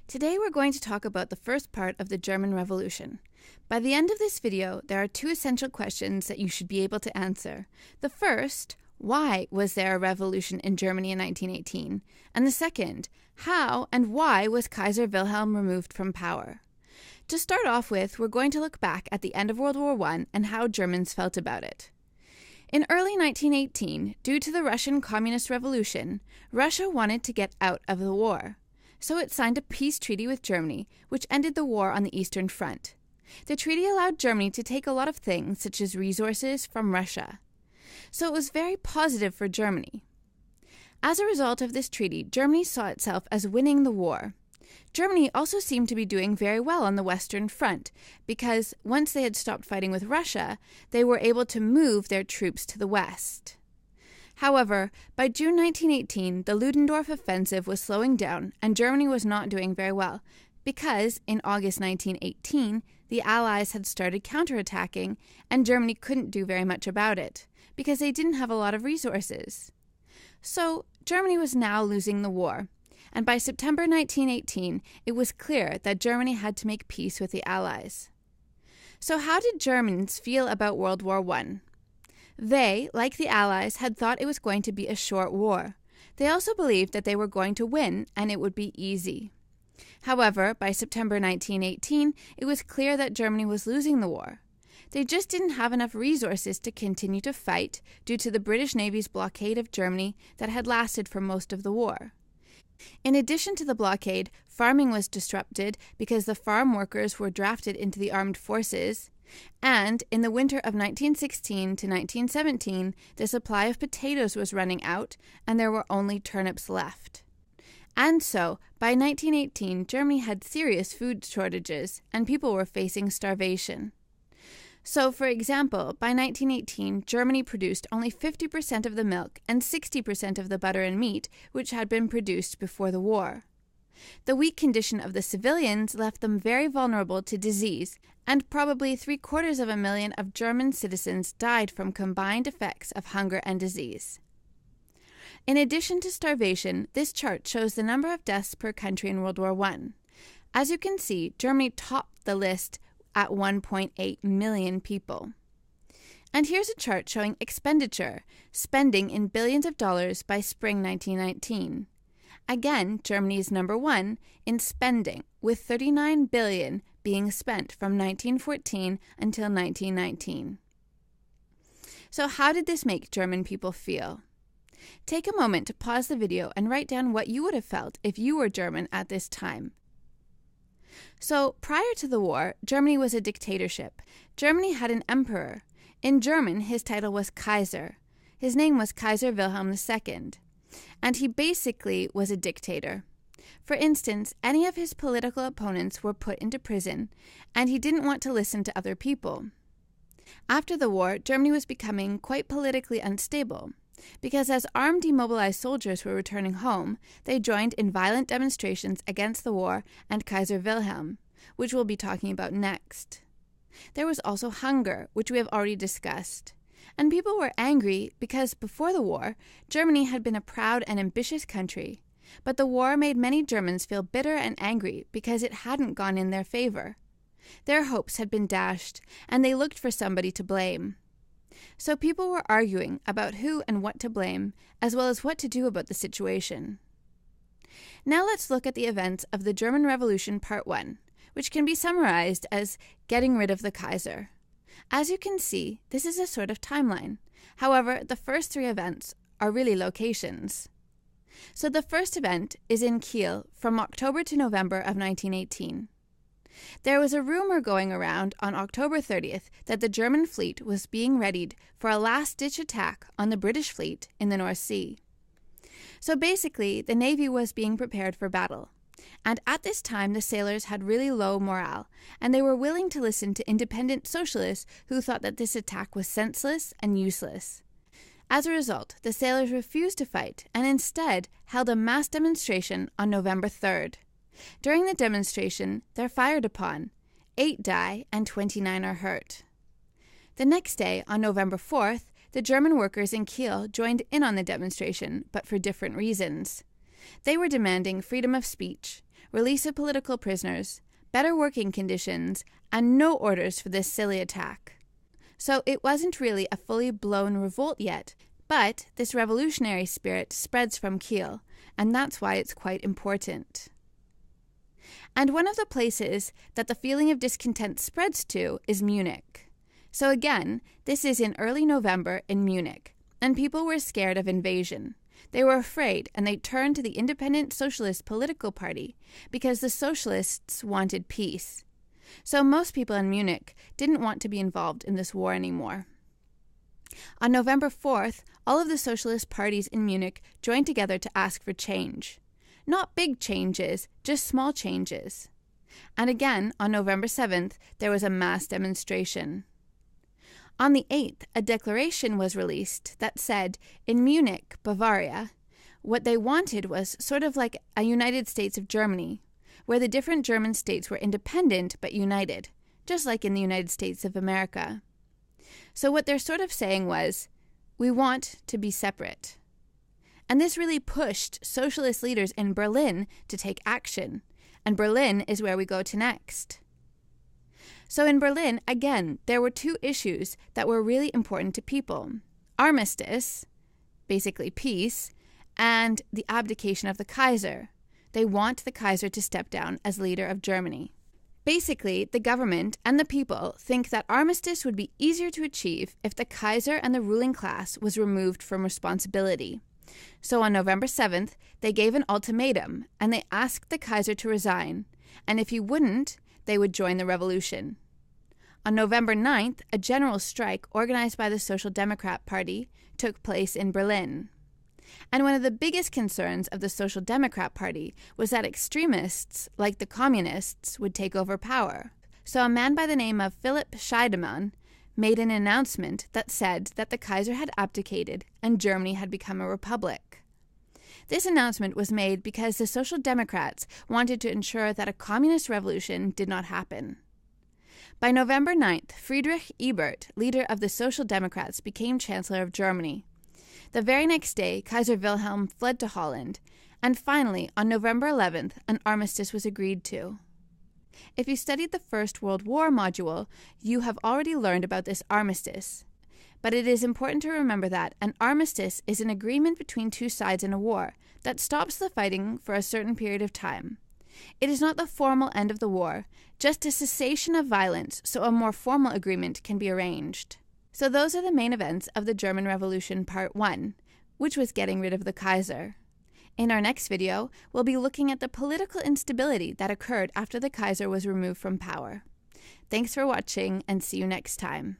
Today we're going to talk about the first part of the German Revolution. By the end of this video, there are two essential questions that you should be able to answer. The first, why was there a revolution in Germany in 1918? And the second, how and why was Kaiser Wilhelm removed from power? To start off with, we're going to look back at the end of World War I and how Germans felt about it. In early 1918, due to the Russian Communist Revolution, Russia wanted to get out of the war. So it signed a peace treaty with Germany, which ended the war on the Eastern Front. The treaty allowed Germany to take a lot of things, such as resources, from Russia. So it was very positive for Germany. As a result of this treaty, Germany saw itself as winning the war. Germany also seemed to be doing very well on the Western Front, because once they had stopped fighting with Russia, they were able to move their troops to the west. However, by June 1918, the Ludendorff offensive was slowing down and Germany was not doing very well because, in August 1918, the Allies had started counterattacking and Germany couldn't do very much about it because they didn't have a lot of resources. So, Germany was now losing the war, and by September 1918, it was clear that Germany had to make peace with the Allies. So how did Germans feel about World War I? They, like the Allies, had thought it was going to be a short war. They also believed that they were going to win and it would be easy. However, by September 1918, it was clear that Germany was losing the war. They just didn't have enough resources to continue to fight due to the British Navy's blockade of Germany that had lasted for most of the war. In addition to the blockade, farming was disrupted because the farm workers were drafted into the armed forces. And in the winter of 1916 to 1917, the supply of potatoes was running out, and there were only turnips left. And so, by 1918, Germany had serious food shortages, and people were facing starvation. So, for example, by 1918, Germany produced only 50% of the milk and 60% of the butter and meat which had been produced before the war. The weak condition of the civilians left them very vulnerable to disease, and probably 750,000 of German citizens died from combined effects of hunger and disease. In addition to starvation, this chart shows the number of deaths per country in World War I. As you can see, Germany topped the list at 1.8 million people. And here's a chart showing expenditure, spending in billions of dollars by spring 1919. Again, Germany is number one in spending, with 39 billion being spent from 1914 until 1919. So how did this make German people feel? Take a moment to pause the video and write down what you would have felt if you were German at this time. So, prior to the war, Germany was a dictatorship. Germany had an emperor. In German, his title was Kaiser. His name was Kaiser Wilhelm II. And he basically was a dictator. For instance, any of his political opponents were put into prison, and he didn't want to listen to other people. After the war, Germany was becoming quite politically unstable, because as armed demobilized soldiers were returning home, they joined in violent demonstrations against the war and Kaiser Wilhelm, which we'll be talking about next. There was also hunger, which we have already discussed. And people were angry because before the war, Germany had been a proud and ambitious country. But the war made many Germans feel bitter and angry because it hadn't gone in their favor. Their hopes had been dashed, and they looked for somebody to blame. So people were arguing about who and what to blame, as well as what to do about the situation. Now let's look at the events of the German Revolution Part 1, which can be summarized as getting rid of the Kaiser. As you can see, this is a sort of timeline. However, the first three events are really locations. So the first event is in Kiel from October to November of 1918. There was a rumor going around on October 30th that the German fleet was being readied for a last-ditch attack on the British fleet in the North Sea. So basically, the Navy was being prepared for battle. And at this time, the sailors had really low morale, and they were willing to listen to independent socialists who thought that this attack was senseless and useless. As a result, the sailors refused to fight and instead held a mass demonstration on November 3rd. During the demonstration, they're fired upon. 8 die and 29 are hurt. The next day, on November 4th, the German workers in Kiel joined in on the demonstration, but for different reasons. They were demanding freedom of speech, release of political prisoners, better working conditions, and no orders for this silly attack. So it wasn't really a fully blown revolt yet, but this revolutionary spirit spreads from Kiel, and that's why it's quite important. And one of the places that the feeling of discontent spreads to is Munich. So again, this is in early November in Munich, and people were scared of invasion. They were afraid, and they turned to the Independent Socialist political party because the socialists wanted peace. So most people in Munich didn't want to be involved in this war anymore. On November 4th, all of the socialist parties in Munich joined together to ask for change. Not big changes, just small changes. And again, on November 7th, there was a mass demonstration. On the 8th, a declaration was released that said, in Munich, Bavaria, what they wanted was sort of like a United States of Germany, where the different German states were independent but united, just like in the United States of America. So what they're sort of saying was, we want to be separate. And this really pushed socialist leaders in Berlin to take action. And Berlin is where we go to next. So in Berlin, again, there were two issues that were really important to people. Armistice, basically peace, and the abdication of the Kaiser. They want the Kaiser to step down as leader of Germany. Basically, the government and the people think that armistice would be easier to achieve if the Kaiser and the ruling class was removed from responsibility. So on November 7th, they gave an ultimatum, and they asked the Kaiser to resign, and if he wouldn't, they would join the revolution. On November 9th, a general strike organized by the Social Democrat Party took place in Berlin. And one of the biggest concerns of the Social Democrat Party was that extremists, like the communists, would take over power. So a man by the name of Philipp Scheidemann made an announcement that said that the Kaiser had abdicated and Germany had become a republic. This announcement was made because the Social Democrats wanted to ensure that a communist revolution did not happen. By November 9th, Friedrich Ebert, leader of the Social Democrats, became Chancellor of Germany. The very next day, Kaiser Wilhelm fled to Holland, and finally, on November 11th, an armistice was agreed to. If you studied the First World War module, you have already learned about this armistice. But it is important to remember that an armistice is an agreement between two sides in a war that stops the fighting for a certain period of time. It is not the formal end of the war, just a cessation of violence so a more formal agreement can be arranged. So those are the main events of the German Revolution Part 1, which was getting rid of the Kaiser. In our next video, we'll be looking at the political instability that occurred after the Kaiser was removed from power. Thanks for watching, and see you next time.